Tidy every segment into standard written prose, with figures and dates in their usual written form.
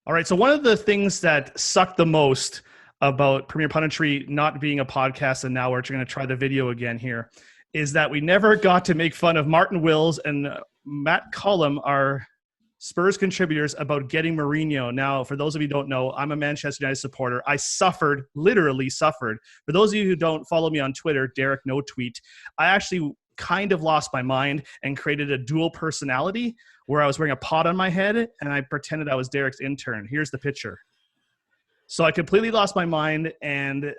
All right. So one of the things that sucked the most about Premier Punditry not being a podcast, and now we're going to try the video again here, is that we never got to make fun of Martin Wills and Matt Cullum, our Spurs contributors, about getting Mourinho. Now, for those of you who don't know, I'm a Manchester United supporter. I suffered, literally suffered. For those of you who don't follow me on Twitter, Derek No Tweet, I actually kind of lost my mind and created a dual personality where I was wearing a pot on my head and I pretended I was Derek's intern. Here's the picture. So I completely lost my mind, and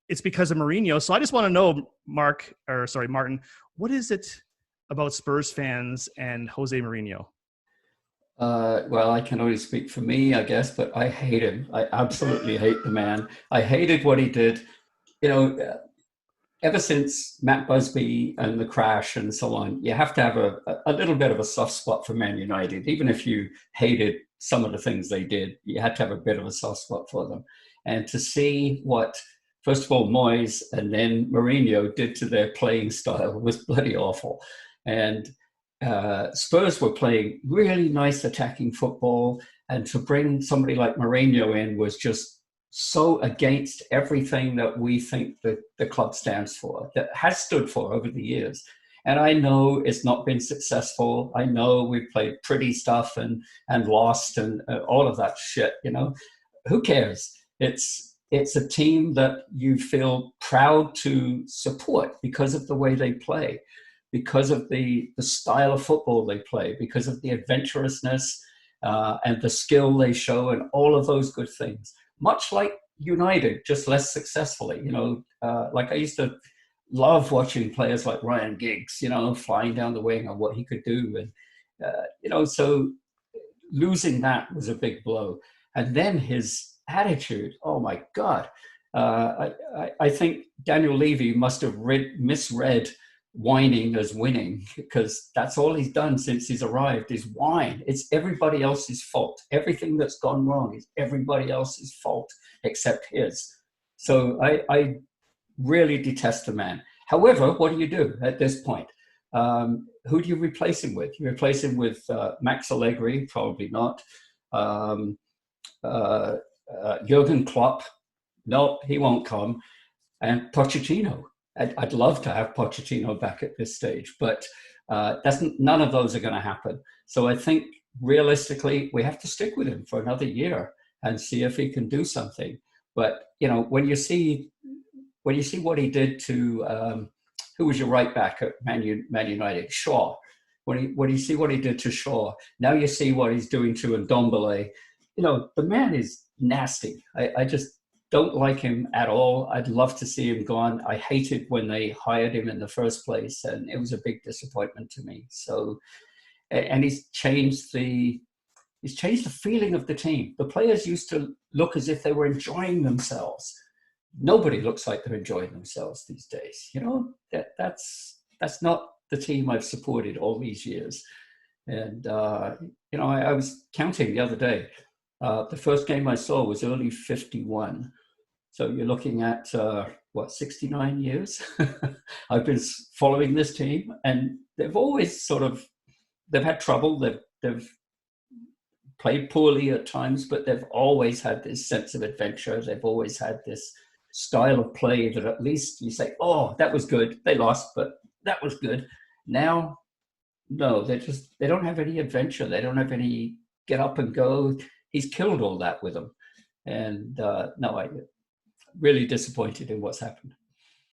it's because of Mourinho. So I just want to know, Martin, what is it about Spurs fans and Jose Mourinho? Well, I can only speak for me, I guess, but I hate him. I absolutely hate the man. I hated what he did. You know, ever since Matt Busby and the crash and so on, you have to have a little bit of a soft spot for Man United. Even if you hated some of the things they did, you had to have a bit of a soft spot for them. And to see what, first of all, Moyes and then Mourinho did to their playing style was bloody awful. And Spurs were playing really nice attacking football, and to bring somebody like Mourinho in was just so against everything that we think that the club stands for, that has stood for over the years. And I know it's not been successful. I know we've played pretty stuff and lost and all of that shit, you know. Who cares? It's a team that you feel proud to support because of the way they play, because of the style of football they play, because of the adventurousness and the skill they show and all of those good things. Much like United, just less successfully. You know, like I used to love watching players like Ryan Giggs, you know, flying down the wing and what he could do. And, you know, so losing that was a big blow. And then his attitude, oh my God. I think Daniel Levy must have misread whining as winning, because that's all he's done since he's arrived is whine. It's everybody else's fault. Everything that's gone wrong is everybody else's fault except his. So I really detest the man. However, what do you do at this point? Who do you replace him with? You replace him with Max Allegri? Probably not. Jurgen Klopp? No, he won't come. And Pochettino. I'd love to have Pochettino back at this stage, but none of those are going to happen. So I think realistically, we have to stick with him for another year and see if he can do something. But you know, when you see what he did to who was your right back at Man United, Shaw. When you see what he did to Shaw, now you see what he's doing to Ndombele. You know, the man is nasty. I just don't like him at all. I'd love to see him gone. I hated when they hired him in the first place, and it was a big disappointment to me. So, and he's changed the feeling of the team. The players used to look as if they were enjoying themselves. Nobody looks like they're enjoying themselves these days. You know, that's not the team I've supported all these years. And you know, I was counting the other day. The first game I saw was early 51. So you're looking at, 69 years? I've been following this team, and they've always they've had trouble. They've played poorly at times, but they've always had this sense of adventure. They've always had this style of play that at least you say, oh, that was good. They lost, but that was good. Now, no, they don't have any adventure. They don't have any get up and go. He's killed all that with them. And no, I'm really disappointed in what's happened.